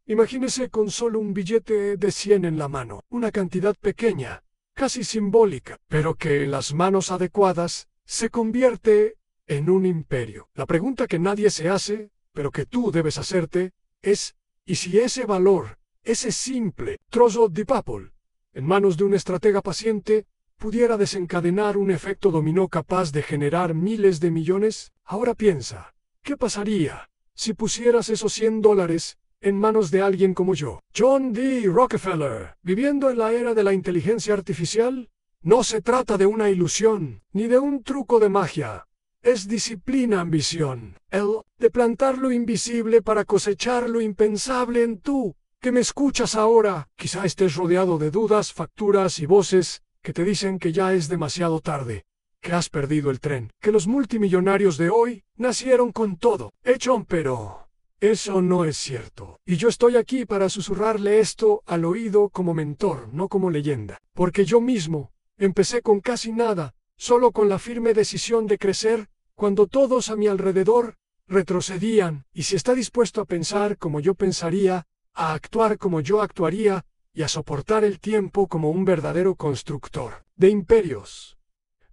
Imagínese con solo un billete de 100 en la mano, una cantidad pequeña, casi simbólica, pero que en las manos adecuadas se convierte en un imperio. La pregunta que nadie se hace, pero que tú debes hacerte, es, ¿y si ese valor, ese simple trozo de papel, en manos de un estratega paciente, pudiera desencadenar un efecto dominó capaz de generar miles de millones? Ahora piensa, ¿qué pasaría si pusieras esos $100 en manos de alguien como yo, John D. Rockefeller, viviendo en la era de la inteligencia artificial? No se trata de una ilusión, ni de un truco de magia. Es disciplina, ambición, el de plantar lo invisible para cosechar lo impensable en tú, que me escuchas ahora. Quizá estés rodeado de dudas, facturas y voces que te dicen que ya es demasiado tarde, que has perdido el tren, que los multimillonarios de hoy nacieron con todo hecho, pero eso no es cierto. Y yo estoy aquí para susurrarle esto al oído como mentor, no como leyenda, porque yo mismo empecé con casi nada, solo con la firme decisión de crecer, cuando todos a mi alrededor retrocedían. Y si está dispuesto a pensar como yo pensaría, a actuar como yo actuaría, y a soportar el tiempo como un verdadero constructor de imperios,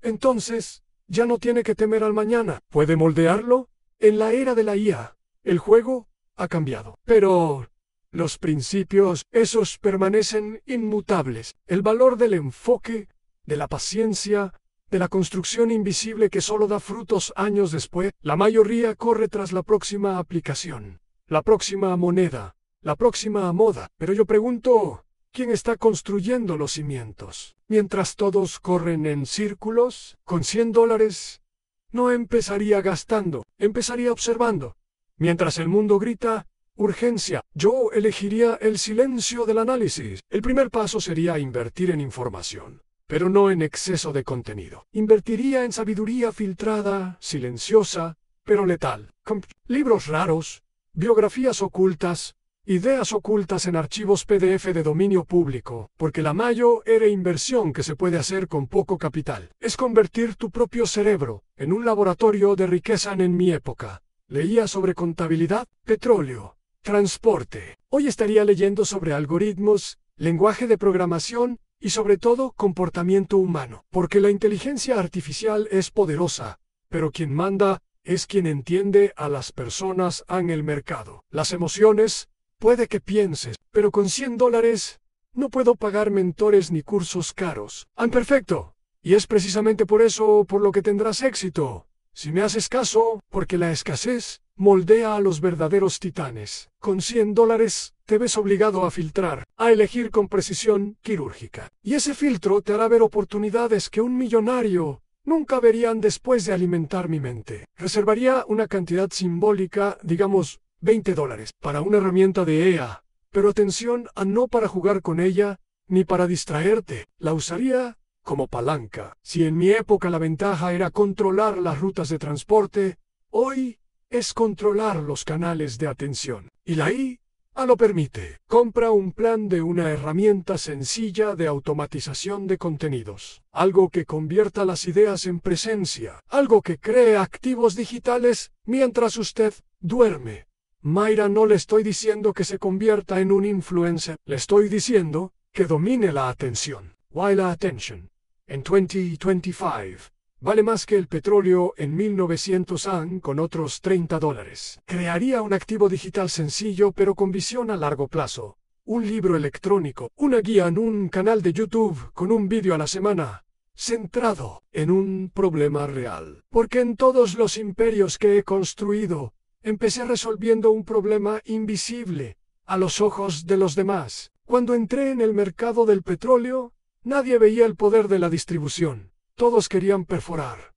entonces ya no tiene que temer al mañana. ¿Puede moldearlo? En la era de la IA, el juego ha cambiado, pero los principios, esos permanecen inmutables. El valor del enfoque, de la paciencia, de la construcción invisible que solo da frutos años después. La mayoría corre tras la próxima aplicación, la próxima moneda, la próxima moda. Pero yo pregunto, ¿quién está construyendo los cimientos? Mientras todos corren en círculos, con $100, no empezaría gastando, empezaría observando. Mientras el mundo grita, urgencia, yo elegiría el silencio del análisis. El primer paso sería invertir en información, pero no en exceso de contenido. Invertiría en sabiduría filtrada, silenciosa, pero letal. Libros raros, biografías ocultas, ideas ocultas en archivos PDF de dominio público, porque la mayor inversión que se puede hacer con poco capital es convertir tu propio cerebro en un laboratorio de riqueza. En mi época, leía sobre contabilidad, petróleo, transporte. Hoy estaría leyendo sobre algoritmos, lenguaje de programación y sobre todo comportamiento humano, porque la inteligencia artificial es poderosa, pero quien manda es quien entiende a las personas en el mercado. Las emociones, puede que pienses, pero con $100 no puedo pagar mentores ni cursos caros. Perfecto. Y es precisamente por eso por lo que tendrás éxito, si me haces caso, porque la escasez moldea a los verdaderos titanes. Con $100 te ves obligado a filtrar, a elegir con precisión quirúrgica. Y ese filtro te hará ver oportunidades que un millonario nunca verían después de alimentar mi mente. Reservaría una cantidad simbólica, digamos $20, para una herramienta de EA, pero atención a no para jugar con ella, ni para distraerte. La usaría como palanca. Si en mi época la ventaja era controlar las rutas de transporte, hoy es controlar los canales de atención. Y la IA lo permite. Compra un plan de una herramienta sencilla de automatización de contenidos. Algo que convierta las ideas en presencia. Algo que cree activos digitales mientras usted duerme. Mayra, no le estoy diciendo que se convierta en un influencer. Le estoy diciendo que domine la atención. Why la attention? En 2025 vale más que el petróleo en 1900 con otros $30. Crearía un activo digital sencillo pero con visión a largo plazo. Un libro electrónico, una guía en un canal de YouTube con un vídeo a la semana, centrado en un problema real. Porque en todos los imperios que he construido, empecé resolviendo un problema invisible a los ojos de los demás. Cuando entré en el mercado del petróleo, nadie veía el poder de la distribución. Todos querían perforar.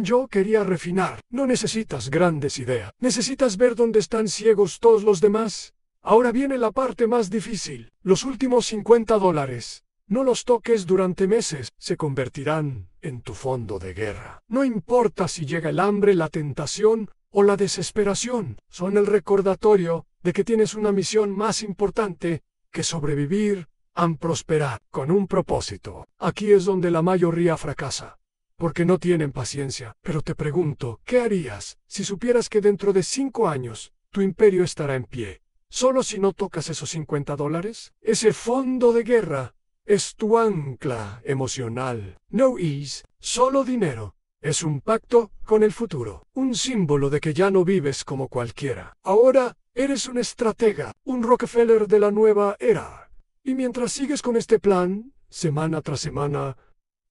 Yo quería refinar. No necesitas grandes ideas. Necesitas ver dónde están ciegos todos los demás. Ahora viene la parte más difícil. Los últimos $50. No los toques durante meses. Se convertirán en tu fondo de guerra. No importa si llega el hambre, la tentación o la desesperación. Son el recordatorio de que tienes una misión más importante que sobrevivir, prosperar, con un propósito. Aquí es donde la mayoría fracasa, porque no tienen paciencia. Pero te pregunto, ¿qué harías si supieras que dentro de 5 años tu imperio estará en pie? Solo si no tocas esos $50, ese fondo de guerra es tu ancla emocional. No es solo dinero. Es un pacto con el futuro, un símbolo de que ya no vives como cualquiera. Ahora eres un estratega, un Rockefeller de la nueva era. Y mientras sigues con este plan, semana tras semana,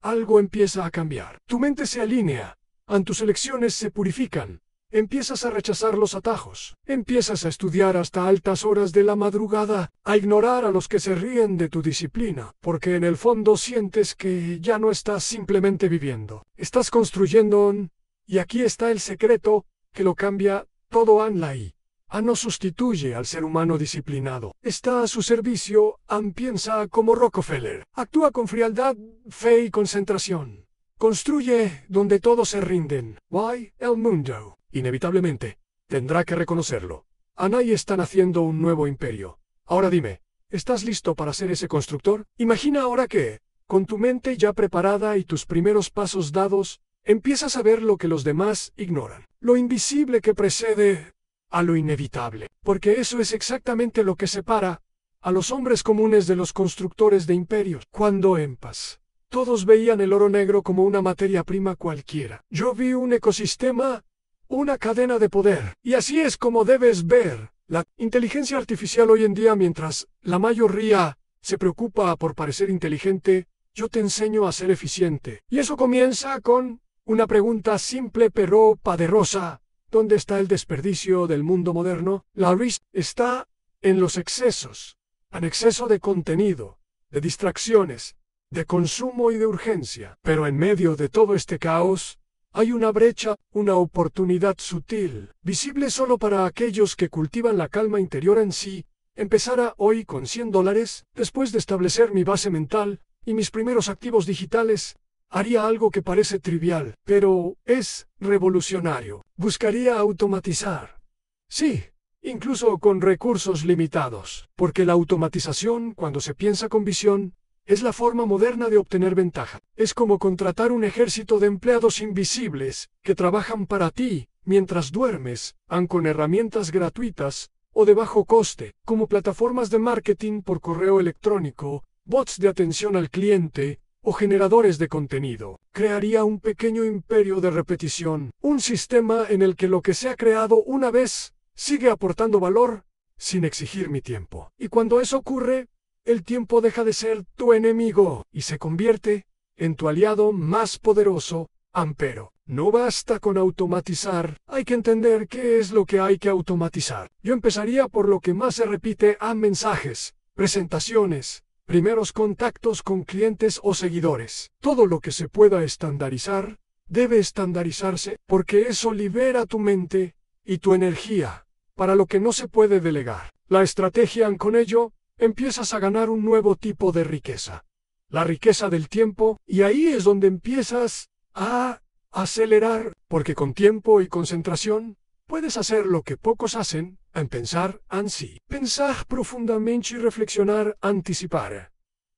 algo empieza a cambiar. Tu mente se alinea, tus elecciones se purifican. Empiezas a rechazar los atajos. Empiezas a estudiar hasta altas horas de la madrugada, a ignorar a los que se ríen de tu disciplina, porque en el fondo sientes que ya no estás simplemente viviendo. Estás construyendo y aquí está el secreto que lo cambia todo. Anlai no sustituye al ser humano disciplinado. Está a su servicio. Piensa como Rockefeller. Actúa con frialdad, fe y concentración. Construye donde todos se rinden. Why? El mundo. Inevitablemente, tendrá que reconocerlo. Anai están haciendo un nuevo imperio. Ahora dime, ¿estás listo para ser ese constructor? Imagina ahora que, con tu mente ya preparada y tus primeros pasos dados, empiezas a ver lo que los demás ignoran. Lo invisible que precede a lo inevitable. Porque eso es exactamente lo que separa a los hombres comunes de los constructores de imperios. Cuando en paz, todos veían el oro negro como una materia prima cualquiera. Yo vi un ecosistema, una cadena de poder. Y así es como debes ver la inteligencia artificial hoy en día. Mientras la mayoría se preocupa por parecer inteligente, yo te enseño a ser eficiente. Y eso comienza con una pregunta simple pero poderosa. ¿Dónde está el desperdicio del mundo moderno? La riqueza está en los excesos. En exceso de contenido, de distracciones, de consumo y de urgencia. Pero en medio de todo este caos, hay una brecha, una oportunidad sutil, visible solo para aquellos que cultivan la calma interior en sí. Empezara hoy con $100, después de establecer mi base mental y mis primeros activos digitales, haría algo que parece trivial, pero es revolucionario. Buscaría automatizar. Sí, incluso con recursos limitados, porque la automatización, cuando se piensa con visión, es la forma moderna de obtener ventaja. Es como contratar un ejército de empleados invisibles que trabajan para ti mientras duermes, con herramientas gratuitas o de bajo coste, como plataformas de marketing por correo electrónico, bots de atención al cliente o generadores de contenido. Crearía un pequeño imperio de repetición, un sistema en el que lo que se ha creado una vez sigue aportando valor sin exigir mi tiempo. Y cuando eso ocurre, el tiempo deja de ser tu enemigo y se convierte en tu aliado más poderoso. Pero no basta con automatizar, hay que entender qué es lo que hay que automatizar. Yo empezaría por lo que más se repite: mensajes, presentaciones, primeros contactos con clientes o seguidores. Todo lo que se pueda estandarizar, debe estandarizarse, porque eso libera tu mente y tu energía para lo que no se puede delegar. La estrategia con ello, empiezas a ganar un nuevo tipo de riqueza. La riqueza del tiempo, y ahí es donde empiezas a acelerar, porque con tiempo y concentración puedes hacer lo que pocos hacen, en pensar sí. Pensar profundamente y reflexionar, anticipar.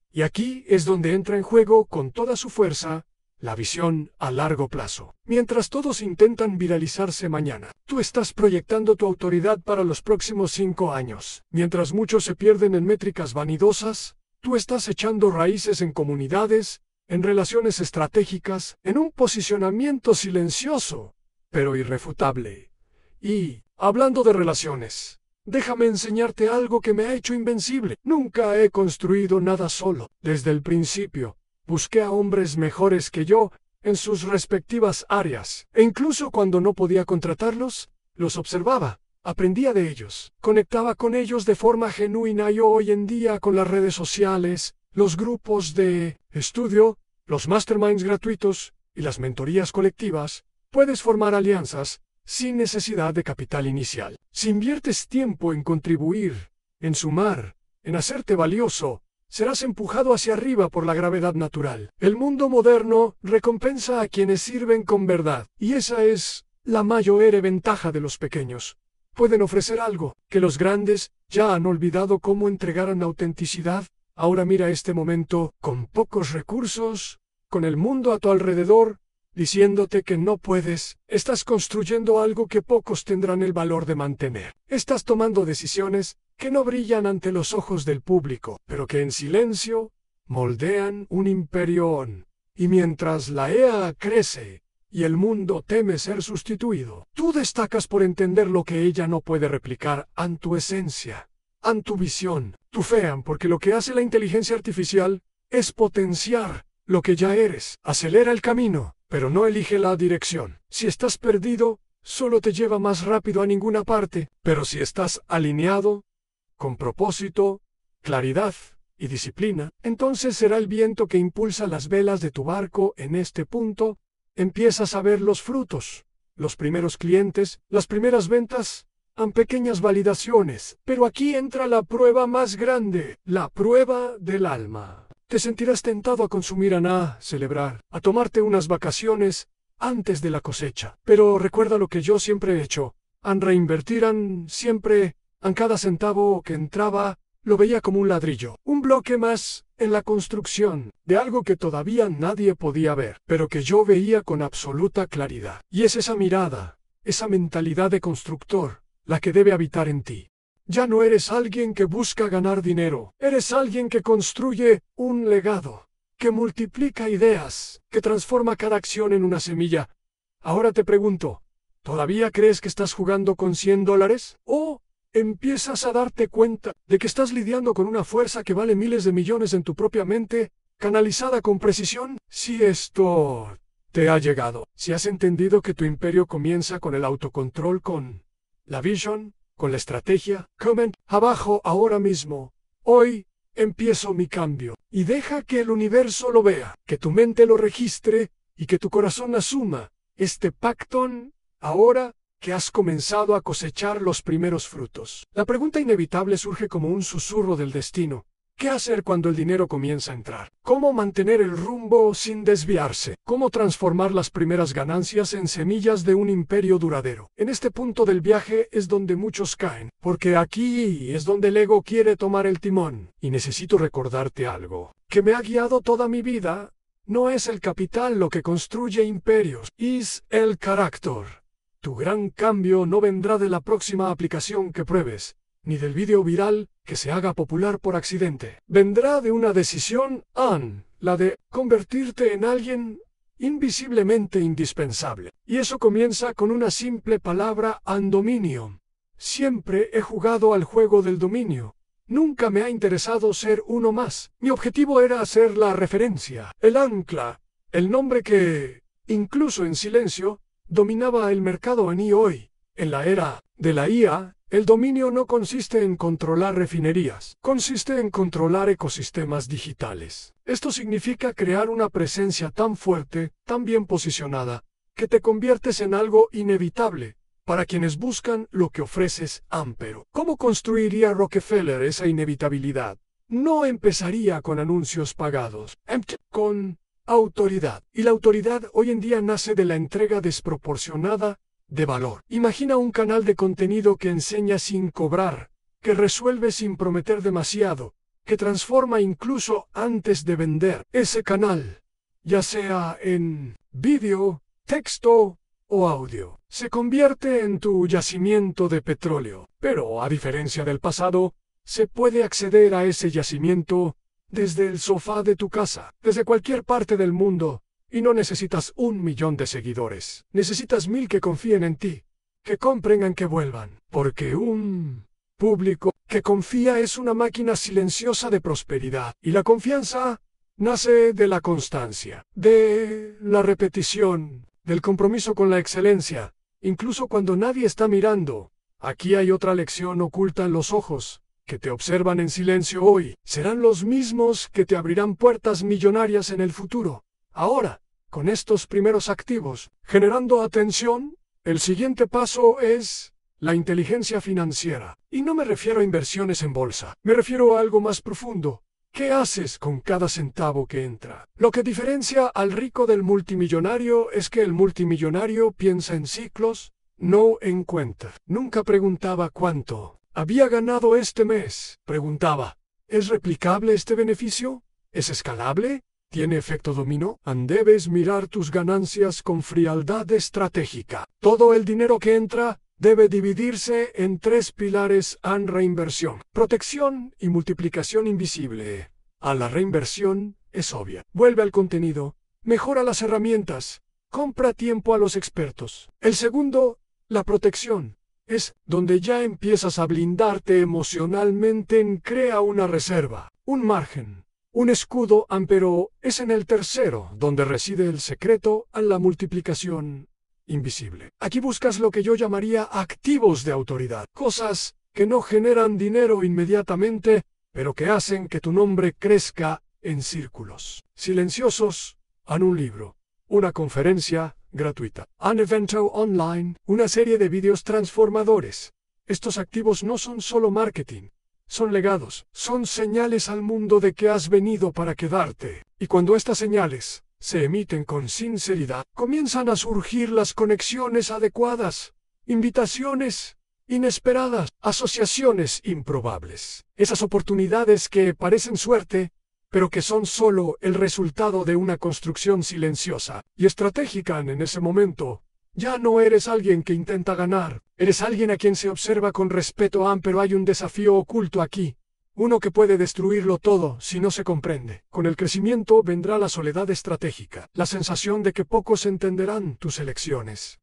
Y aquí es donde entra en juego con toda su fuerza la visión a largo plazo. Mientras todos intentan viralizarse mañana, tú estás proyectando tu autoridad para los próximos 5 años. Mientras muchos se pierden en métricas vanidosas, tú estás echando raíces en comunidades, en relaciones estratégicas, en un posicionamiento silencioso, pero irrefutable. Y, hablando de relaciones, déjame enseñarte algo que me ha hecho invencible. Nunca he construido nada solo. Desde el principio, busqué a hombres mejores que yo en sus respectivas áreas. E incluso cuando no podía contratarlos, los observaba, aprendía de ellos, conectaba con ellos de forma genuina. Yo hoy en día, con las redes sociales, los grupos de estudio, los masterminds gratuitos y las mentorías colectivas, puedes formar alianzas sin necesidad de capital inicial. Si inviertes tiempo en contribuir, en sumar, en hacerte valioso, serás empujado hacia arriba por la gravedad natural. El mundo moderno recompensa a quienes sirven con verdad, y esa es la mayor ventaja de los pequeños. Pueden ofrecer algo que los grandes ya han olvidado cómo entregar en autenticidad. Ahora mira este momento, con pocos recursos, con el mundo a tu alrededor, diciéndote que no puedes. Estás construyendo algo que pocos tendrán el valor de mantener. Estás tomando decisiones que no brillan ante los ojos del público, pero que en silencio moldean un imperio. Y mientras la EA crece y el mundo teme ser sustituido, tú destacas por entender lo que ella no puede replicar en tu esencia, en tu visión, tu fean, porque lo que hace la inteligencia artificial es potenciar lo que ya eres, acelera el camino, pero no elige la dirección. Si estás perdido, solo te lleva más rápido a ninguna parte, pero si estás alineado, con propósito, claridad y disciplina, entonces será el viento que impulsa las velas de tu barco. En este punto, empiezas a ver los frutos, los primeros clientes, las primeras ventas, en pequeñas validaciones. Pero aquí entra la prueba más grande, la prueba del alma. Te sentirás tentado a consumir, a celebrar, a tomarte unas vacaciones antes de la cosecha. Pero recuerda lo que yo siempre he hecho, reinvertir siempre, en cada centavo que entraba, lo veía como un ladrillo, un bloque más en la construcción de algo que todavía nadie podía ver, pero que yo veía con absoluta claridad. Y es esa mirada, esa mentalidad de constructor, la que debe habitar en ti. Ya no eres alguien que busca ganar dinero, eres alguien que construye un legado, que multiplica ideas, que transforma cada acción en una semilla. Ahora te pregunto, ¿todavía crees que estás jugando con $100? ¿O empiezas a darte cuenta de que estás lidiando con una fuerza que vale miles de millones en tu propia mente, canalizada con precisión? Si esto te ha llegado, si has entendido que tu imperio comienza con el autocontrol, con la vision, con la estrategia, comment abajo ahora mismo. Hoy empiezo mi cambio, y deja que el universo lo vea, que tu mente lo registre y que tu corazón asuma este pacto ahora que has comenzado a cosechar los primeros frutos. La pregunta inevitable surge como un susurro del destino. ¿Qué hacer cuando el dinero comienza a entrar? ¿Cómo mantener el rumbo sin desviarse? ¿Cómo transformar las primeras ganancias en semillas de un imperio duradero? En este punto del viaje es donde muchos caen, porque aquí es donde el ego quiere tomar el timón. Y necesito recordarte algo, que me ha guiado toda mi vida. No es el capital lo que construye imperios, es el carácter. Tu gran cambio no vendrá de la próxima aplicación que pruebes, ni del vídeo viral que se haga popular por accidente. Vendrá de una decisión, la de convertirte en alguien invisiblemente indispensable. Y eso comienza con una simple palabra: dominio. Siempre he jugado al juego del dominio. Nunca me ha interesado ser uno más. Mi objetivo era ser la referencia, el ancla, el nombre que, incluso en silencio, dominaba el mercado hoy. En la era de la IA, el dominio no consiste en controlar refinerías, consiste en controlar ecosistemas digitales. Esto significa crear una presencia tan fuerte, tan bien posicionada, que te conviertes en algo inevitable para quienes buscan lo que ofreces. Pero ¿cómo construiría Rockefeller esa inevitabilidad? No empezaría con anuncios pagados, con autoridad. Y la autoridad hoy en día nace de la entrega desproporcionada de valor. Imagina un canal de contenido que enseña sin cobrar, que resuelve sin prometer demasiado, que transforma incluso antes de vender. Ese canal, ya sea en vídeo, texto o audio, se convierte en tu yacimiento de petróleo. Pero a diferencia del pasado, se puede acceder a ese yacimiento desde el sofá de tu casa, desde cualquier parte del mundo, y no necesitas 1 millón de seguidores. Necesitas 1000 que confíen en ti, que compren y que vuelvan. Porque un público que confía es una máquina silenciosa de prosperidad. Y la confianza nace de la constancia, de la repetición, del compromiso con la excelencia, incluso cuando nadie está mirando. Aquí hay otra lección oculta en los ojos que te observan en silencio hoy. Serán los mismos que te abrirán puertas millonarias en el futuro. Ahora, con estos primeros activos, generando atención, el siguiente paso es la inteligencia financiera. Y no me refiero a inversiones en bolsa, me refiero a algo más profundo. ¿Qué haces con cada centavo que entra? Lo que diferencia al rico del multimillonario es que el multimillonario piensa en ciclos, no en cuentas. Nunca preguntaba cuánto había ganado este mes. Preguntaba, ¿es replicable este beneficio? ¿Es escalable? ¿Tiene efecto dominó? Debes mirar tus ganancias con frialdad estratégica. Todo el dinero que entra debe dividirse en tres pilares: en reinversión, protección y multiplicación invisible. A la reinversión es obvia. Vuelve al contenido, mejora las herramientas, compra tiempo a los expertos. El segundo, la protección, es donde ya empiezas a blindarte emocionalmente. Crea una reserva, un margen, un escudo. Pero es en el tercero donde reside el secreto a la multiplicación invisible. Aquí buscas lo que yo llamaría activos de autoridad, cosas que no generan dinero inmediatamente, pero que hacen que tu nombre crezca en círculos silenciosos. En un libro, una conferencia gratuita, un evento online, una serie de vídeos transformadores. Estos activos no son solo marketing, son legados, son señales al mundo de que has venido para quedarte. Y cuando estas señales se emiten con sinceridad, comienzan a surgir las conexiones adecuadas, invitaciones inesperadas, asociaciones improbables. Esas oportunidades que parecen suerte, pero que son solo el resultado de una construcción silenciosa y estratégica. En ese momento, ya no eres alguien que intenta ganar, eres alguien a quien se observa con respeto. Pero hay un desafío oculto aquí, uno que puede destruirlo todo si no se comprende. Con el crecimiento vendrá la soledad estratégica, la sensación de que pocos entenderán tus elecciones.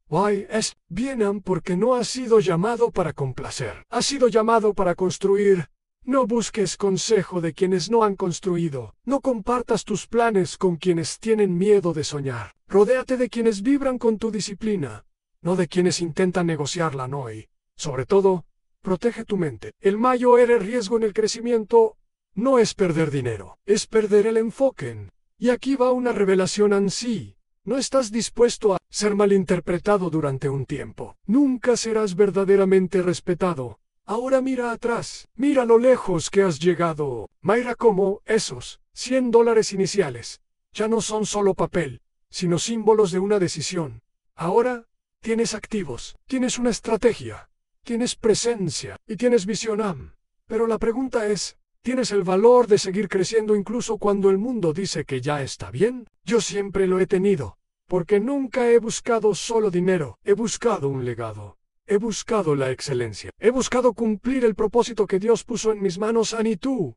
Vienen porque no has sido llamado para complacer, has sido llamado para construir. No busques consejo de quienes no han construido. No compartas tus planes con quienes tienen miedo de soñar. Rodéate de quienes vibran con tu disciplina, no de quienes intentan negociarla. Y, sobre todo, protege tu mente. El mayor riesgo en el crecimiento no es perder dinero, es perder el enfoque. Y aquí va una revelación en sí. No estás dispuesto a ser malinterpretado durante un tiempo. Nunca serás verdaderamente respetado. Ahora mira atrás, mira lo lejos que has llegado. Mira cómo esos $100 iniciales ya no son solo papel, sino símbolos de una decisión. Ahora tienes activos, tienes una estrategia, tienes presencia y tienes visión. Pero la pregunta es, ¿tienes el valor de seguir creciendo incluso cuando el mundo dice que ya está bien? Yo siempre lo he tenido, porque nunca he buscado solo dinero, he buscado un legado. He buscado la excelencia. He buscado cumplir el propósito que Dios puso en mis manos. ¿Y tú?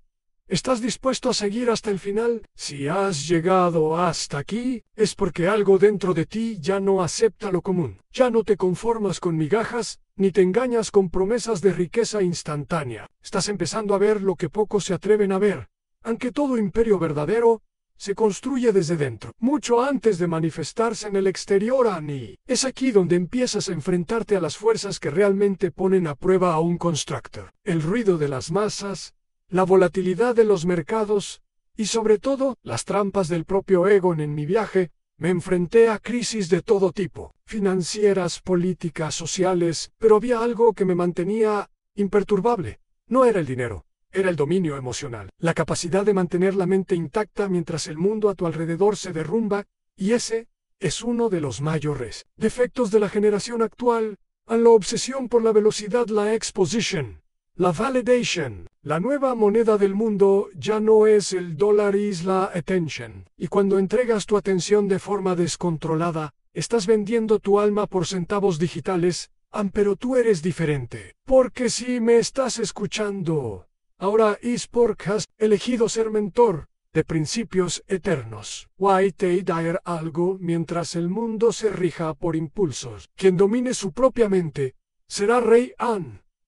¿Estás dispuesto a seguir hasta el final? Si has llegado hasta aquí, es porque algo dentro de ti ya no acepta lo común. Ya no te conformas con migajas, ni te engañas con promesas de riqueza instantánea. Estás empezando a ver lo que pocos se atreven a ver. Aunque todo imperio verdadero se construye desde dentro, mucho antes de manifestarse en el exterior. Y es aquí donde empiezas a enfrentarte a las fuerzas que realmente ponen a prueba a un constructor. El ruido de las masas, la volatilidad de los mercados y sobre todo las trampas del propio ego. En mi viaje me enfrenté a crisis de todo tipo, financieras, políticas, sociales, pero había algo que me mantenía imperturbable. No era el dinero. Era el dominio emocional, la capacidad de mantener la mente intacta mientras el mundo a tu alrededor se derrumba, y ese es uno de los mayores defectos de la generación actual, a la obsesión por la velocidad. La exposition, la validation, la nueva moneda del mundo ya no es el dólar, es la attention. Y cuando entregas tu atención de forma descontrolada, estás vendiendo tu alma por centavos digitales. Pero tú eres diferente, porque si me estás escuchando ahora es porque has elegido ser mentor de principios eternos. Te dar algo mientras el mundo se rija por impulsos. Quien domine su propia mente será rey.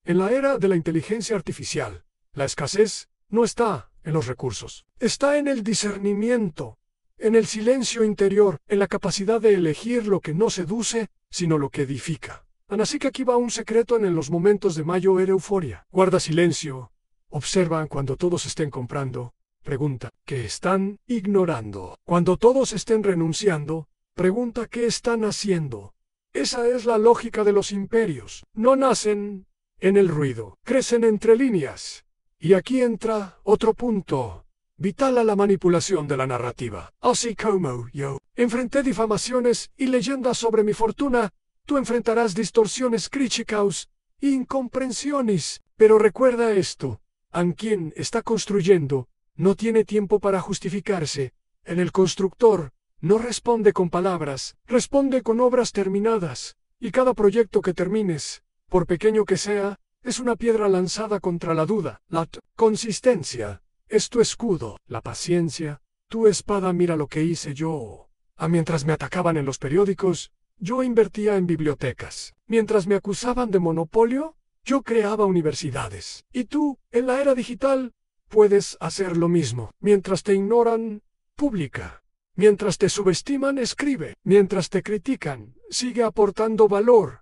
En la era de la inteligencia artificial, la escasez no está en los recursos. Está en el discernimiento, en el silencio interior, en la capacidad de elegir lo que no seduce, sino lo que edifica. Así que aquí va un secreto en los momentos de mayor euforia. Guarda silencio. Observa cuando todos estén comprando, pregunta, ¿qué están ignorando? Cuando todos estén renunciando, pregunta, ¿qué están haciendo? Esa es la lógica de los imperios. No nacen en el ruido, crecen entre líneas. Y aquí entra otro punto vital a la manipulación de la narrativa. Así como yo enfrenté difamaciones y leyendas sobre mi fortuna, tú enfrentarás distorsiones críticas e incomprensiones. Pero recuerda esto. Quien está construyendo no tiene tiempo para justificarse. El constructor no responde con palabras, responde con obras terminadas. Y cada proyecto que termines, por pequeño que sea, es una piedra lanzada contra la duda. La consistencia es tu escudo. La paciencia, tu espada. Mira lo que hice yo. Mientras me atacaban en los periódicos, yo invertía en bibliotecas. Mientras me acusaban de monopolio, yo creaba universidades. Y tú, en la era digital, puedes hacer lo mismo. Mientras te ignoran, publica. Mientras te subestiman, escribe. Mientras te critican, sigue aportando valor.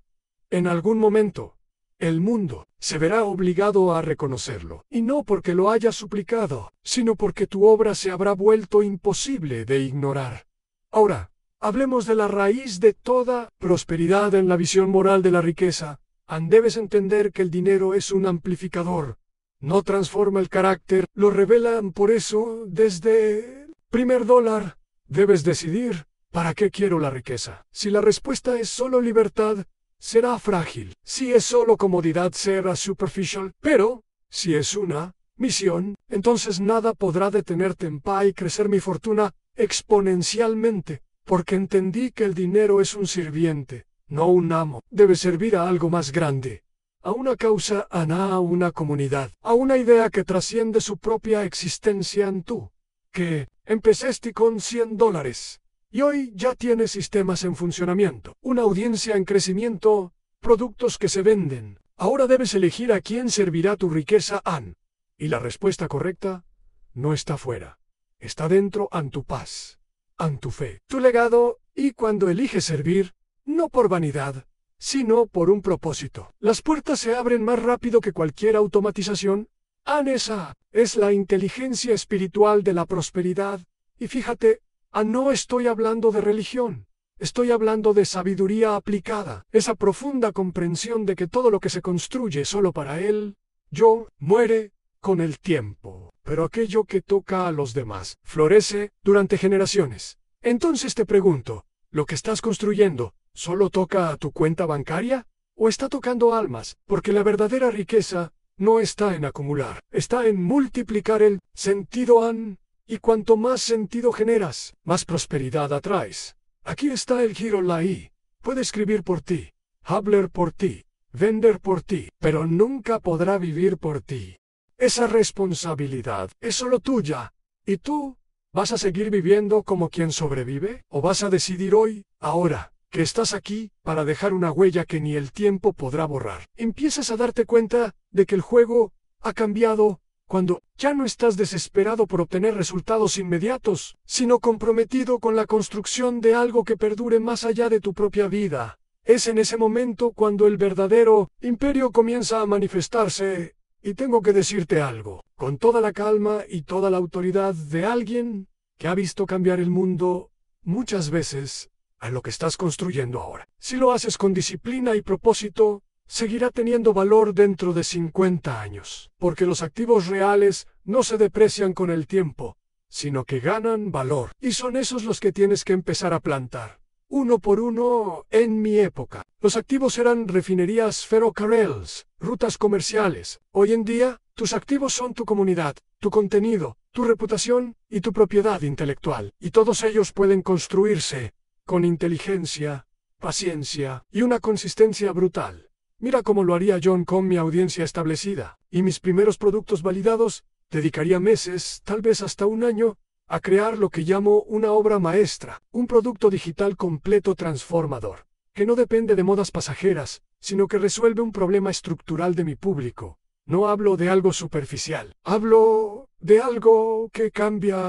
En algún momento, el mundo se verá obligado a reconocerlo. Y no porque lo hayas suplicado, sino porque tu obra se habrá vuelto imposible de ignorar. Ahora, hablemos de la raíz de toda prosperidad en la visión moral de la riqueza. Debes entender que el dinero es un amplificador. No transforma el carácter, lo revelan. Por eso, desde el primer dólar, debes decidir, ¿para qué quiero la riqueza? Si la respuesta es solo libertad, será frágil. Si es solo comodidad, será superficial. Pero, si es una misión, entonces nada podrá detenerte en paz y crecer mi fortuna exponencialmente, porque entendí que el dinero es un sirviente, no un amo. Debe servir a algo más grande, a una causa, a una comunidad, a una idea que trasciende su propia existencia. En tú, que empezaste con $100 y hoy ya tienes sistemas en funcionamiento, una audiencia en crecimiento, productos que se venden. Ahora debes elegir a quién servirá tu riqueza. Y la respuesta correcta no está fuera, está dentro. Tu paz, tu fe, tu legado. Y cuando eliges servir, no por vanidad, sino por un propósito, las puertas se abren más rápido que cualquier automatización. Esa es la inteligencia espiritual de la prosperidad. Y fíjate, no estoy hablando de religión, estoy hablando de sabiduría aplicada, esa profunda comprensión de que todo lo que se construye solo para él, yo, muere con el tiempo, pero aquello que toca a los demás florece durante generaciones. Entonces te pregunto, ¿lo que estás construyendo solo toca a tu cuenta bancaria? ¿O está tocando almas? Porque la verdadera riqueza no está en acumular, está en multiplicar el sentido. Y cuanto más sentido generas, más prosperidad atraes. Aquí está el giro. La I puede escribir por ti, hablar por ti, vender por ti, pero nunca podrá vivir por ti. Esa responsabilidad es solo tuya. ¿Y tú vas a seguir viviendo como quien sobrevive? ¿O vas a decidir hoy, ahora, que estás aquí, para dejar una huella que ni el tiempo podrá borrar? Empiezas a darte cuenta de que el juego ha cambiado cuando ya no estás desesperado por obtener resultados inmediatos, sino comprometido con la construcción de algo que perdure más allá de tu propia vida. Es en ese momento cuando el verdadero imperio comienza a manifestarse. Y tengo que decirte algo, con toda la calma y toda la autoridad de alguien que ha visto cambiar el mundo muchas veces, a lo que estás construyendo ahora. Si lo haces con disciplina y propósito, seguirá teniendo valor dentro de 50 años, porque los activos reales no se deprecian con el tiempo, sino que ganan valor. Y son esos los que tienes que empezar a plantar, uno por uno. En mi época, los activos eran refinerías, ferrocarriles, rutas comerciales. Hoy en día, tus activos son tu comunidad, tu contenido, tu reputación y tu propiedad intelectual. Y todos ellos pueden construirse con inteligencia, paciencia y una consistencia brutal. Mira cómo lo haría John con mi audiencia establecida y mis primeros productos validados. Dedicaría meses, tal vez hasta un año, a crear lo que llamo una obra maestra, un producto digital completo transformador, que no depende de modas pasajeras, sino que resuelve un problema estructural de mi público. No hablo de algo superficial, hablo de algo que cambia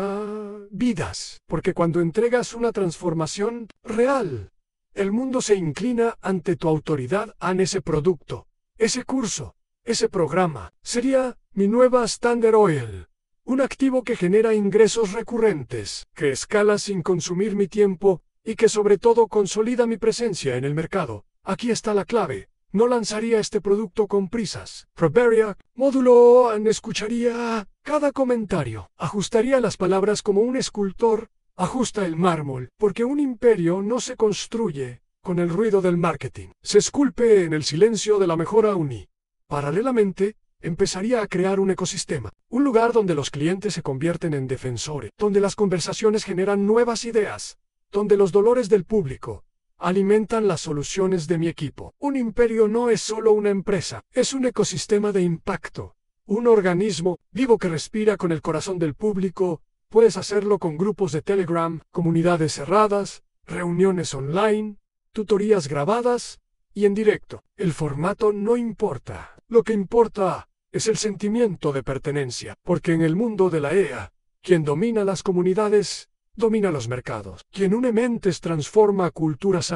vidas, porque cuando entregas una transformación real, el mundo se inclina ante tu autoridad. Ese producto, ese curso, ese programa, sería mi nueva Standard Oil. Un activo que genera ingresos recurrentes, que escala sin consumir mi tiempo, y que sobre todo consolida mi presencia en el mercado. Aquí está la clave. No lanzaría este producto con prisas. Provería, módulo, escucharía cada comentario. Ajustaría las palabras como un escultor ajusta el mármol, porque un imperio no se construye con el ruido del marketing. Se esculpe en el silencio de la mejora uni. Paralelamente, empezaría a crear un ecosistema, un lugar donde los clientes se convierten en defensores, donde las conversaciones generan nuevas ideas, donde los dolores del público alimentan las soluciones de mi equipo. Un imperio no es solo una empresa, es un ecosistema de impacto. Un organismo vivo que respira con el corazón del público. Puedes hacerlo con grupos de Telegram, comunidades cerradas, reuniones online, tutorías grabadas y en directo. El formato no importa. Lo que importa es el sentimiento de pertenencia, porque en el mundo de la EA, quien domina las comunidades, domina los mercados. Quien une mentes transforma culturas.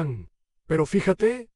Pero fíjate,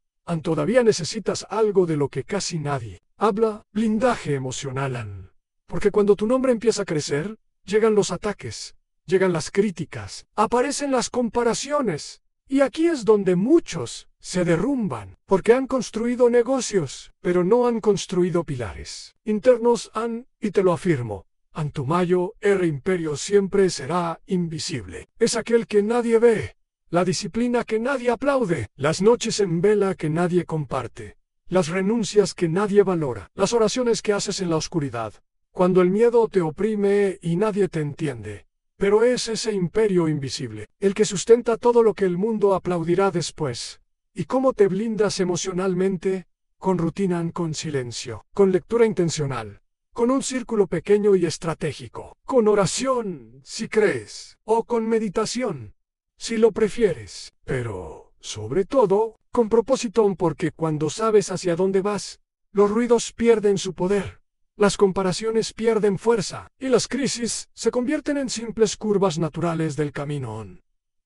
todavía necesitas algo de lo que casi nadie habla: blindaje emocional. Porque cuando tu nombre empieza a crecer, llegan los ataques, llegan las críticas, aparecen las comparaciones. Y aquí es donde muchos se derrumban, porque han construido negocios, pero no han construido pilares internos. Y te lo afirmo, Antumayo R. Imperio siempre será invisible. Es aquel que nadie ve, la disciplina que nadie aplaude, las noches en vela que nadie comparte, las renuncias que nadie valora, las oraciones que haces en la oscuridad, cuando el miedo te oprime y nadie te entiende. Pero es ese imperio invisible, el que sustenta todo lo que el mundo aplaudirá después. ¿Y cómo te blindas emocionalmente? Con rutina, con silencio, con lectura intencional, con un círculo pequeño y estratégico, con oración, si crees, o con meditación, si lo prefieres, pero, sobre todo, con propósito, porque cuando sabes hacia dónde vas, los ruidos pierden su poder. Las comparaciones pierden fuerza, y las crisis se convierten en simples curvas naturales del camino.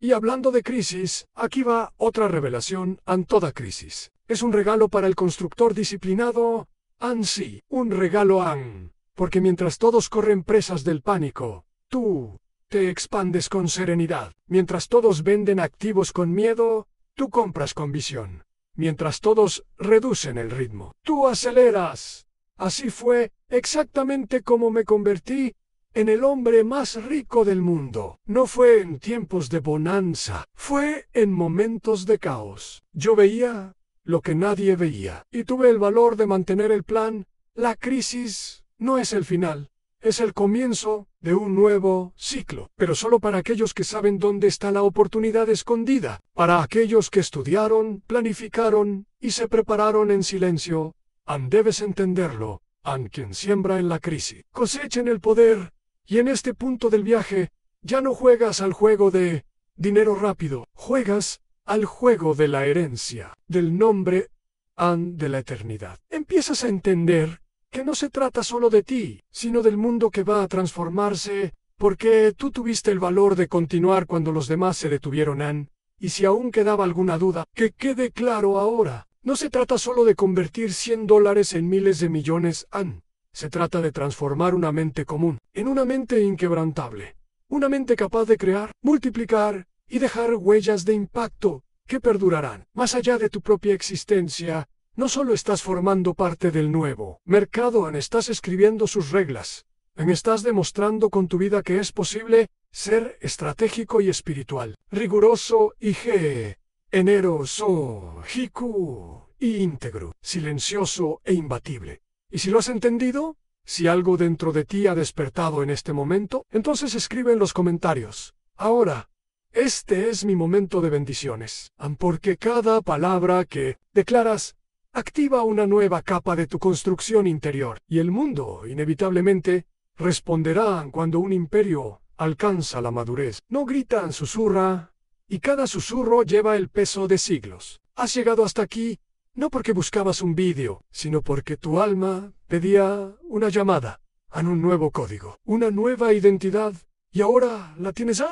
Y hablando de crisis, aquí va otra revelación. Toda crisis es un regalo para el constructor disciplinado. Sí, un regalo. Porque mientras todos corren presas del pánico, tú te expandes con serenidad. Mientras todos venden activos con miedo, tú compras con visión. Mientras todos reducen el ritmo, tú aceleras. Así fue exactamente como me convertí en el hombre más rico del mundo. No fue en tiempos de bonanza, fue en momentos de caos. Yo veía lo que nadie veía, y tuve el valor de mantener el plan. La crisis no es el final, es el comienzo de un nuevo ciclo, pero solo para aquellos que saben dónde está la oportunidad escondida, para aquellos que estudiaron, planificaron y se prepararon en silencio. Debes entenderlo. Quien siembra en la crisis cosecha en el poder, y en este punto del viaje ya no juegas al juego de dinero rápido, juegas al juego de la herencia, del nombre, de la eternidad. Empiezas a entender que no se trata solo de ti, sino del mundo que va a transformarse, porque tú tuviste el valor de continuar cuando los demás se detuvieron. Y si aún quedaba alguna duda, que quede claro ahora. No se trata solo de convertir $100 en miles de millones. Se trata de transformar una mente común en una mente inquebrantable. Una mente capaz de crear, multiplicar y dejar huellas de impacto que perdurarán. Más allá de tu propia existencia, no solo estás formando parte del nuevo mercado, estás escribiendo sus reglas. Estás demostrando con tu vida que es posible ser estratégico y espiritual, riguroso y generoso, y íntegro, silencioso e imbatible. Y si lo has entendido, si algo dentro de ti ha despertado en este momento, entonces escribe en los comentarios: ahora, este es mi momento de bendiciones. Porque cada palabra que declaras activa una nueva capa de tu construcción interior. Y el mundo, inevitablemente, responderá cuando un imperio alcanza la madurez. No grita, susurra, y cada susurro lleva el peso de siglos. Has llegado hasta aquí, no porque buscabas un vídeo, sino porque tu alma pedía una llamada a un nuevo código, una nueva identidad, y ahora la tienes.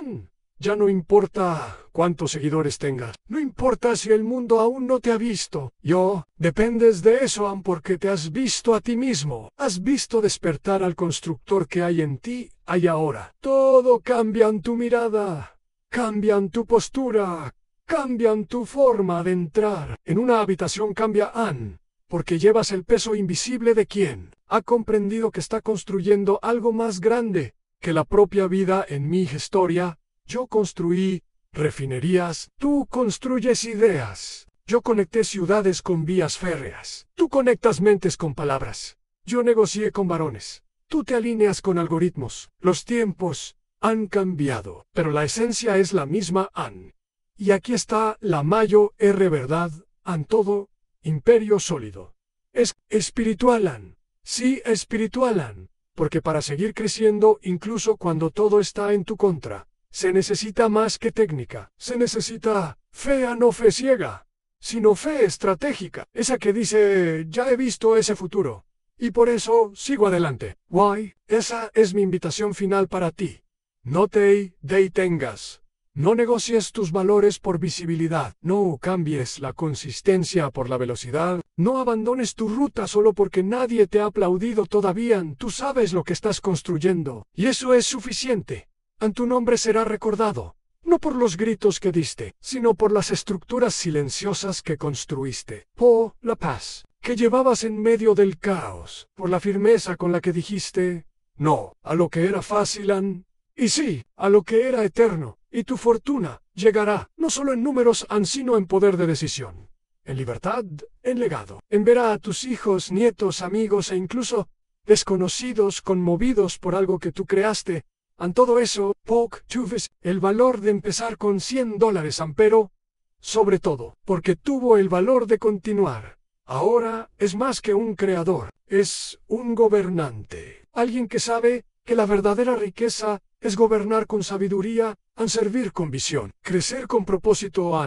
Ya no importa cuántos seguidores tengas, no importa si el mundo aún no te ha visto. Dependes de eso, porque te has visto a ti mismo, has visto despertar al constructor que hay en ti, ahora. Todo cambia en tu mirada, cambian tu postura, cambian tu forma de entrar. En una habitación cambia, porque llevas el peso invisible de quien ha comprendido que está construyendo algo más grande que la propia vida. En mi historia, yo construí refinerías, tú construyes ideas. Yo conecté ciudades con vías férreas, tú conectas mentes con palabras. Yo negocié con varones, tú te alineas con algoritmos. Los tiempos han cambiado, pero la esencia es la misma. Y aquí está la mayor verdad, an todo, imperio sólido. Es espiritualan. Sí, espiritualan. Porque para seguir creciendo, incluso cuando todo está en tu contra, se necesita más que técnica. Se necesita fe, no fe ciega, sino fe estratégica. Esa que dice, ya he visto ese futuro. Y por eso sigo adelante. Guay, esa es mi invitación final para ti. No te detengas. No negocies tus valores por visibilidad. No cambies la consistencia por la velocidad. No abandones tu ruta solo porque nadie te ha aplaudido todavía. Tú sabes lo que estás construyendo. Y eso es suficiente. Tu nombre será recordado. No por los gritos que diste, sino por las estructuras silenciosas que construiste. Por la paz que llevabas en medio del caos. Por la firmeza con la que dijiste no a lo que era fácil, y sí, a lo que era eterno. Y tu fortuna llegará, no solo en números, sino en poder de decisión, en libertad, en legado, en ver a tus hijos, nietos, amigos e incluso desconocidos conmovidos por algo que tú creaste. En todo eso, tuves el valor de empezar con $100, pero, sobre todo, porque tuvo el valor de continuar. Ahora es más que un creador, es un gobernante, alguien que sabe que la verdadera riqueza es gobernar con sabiduría, servir con visión, crecer con propósito.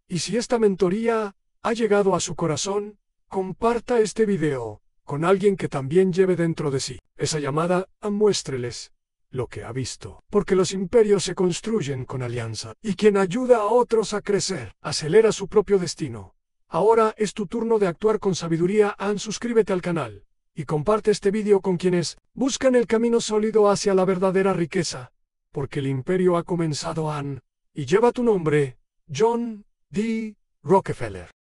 Y si esta mentoría ha llegado a su corazón, comparta este video con alguien que también lleve dentro de sí esa llamada. Muéstreles lo que ha visto, porque los imperios se construyen con alianza, y quien ayuda a otros a crecer, acelera su propio destino. Ahora es tu turno de actuar con sabiduría. Suscríbete al canal y comparte este video con quienes buscan el camino sólido hacia la verdadera riqueza, porque el imperio ha comenzado. Y lleva tu nombre, John D. Rockefeller.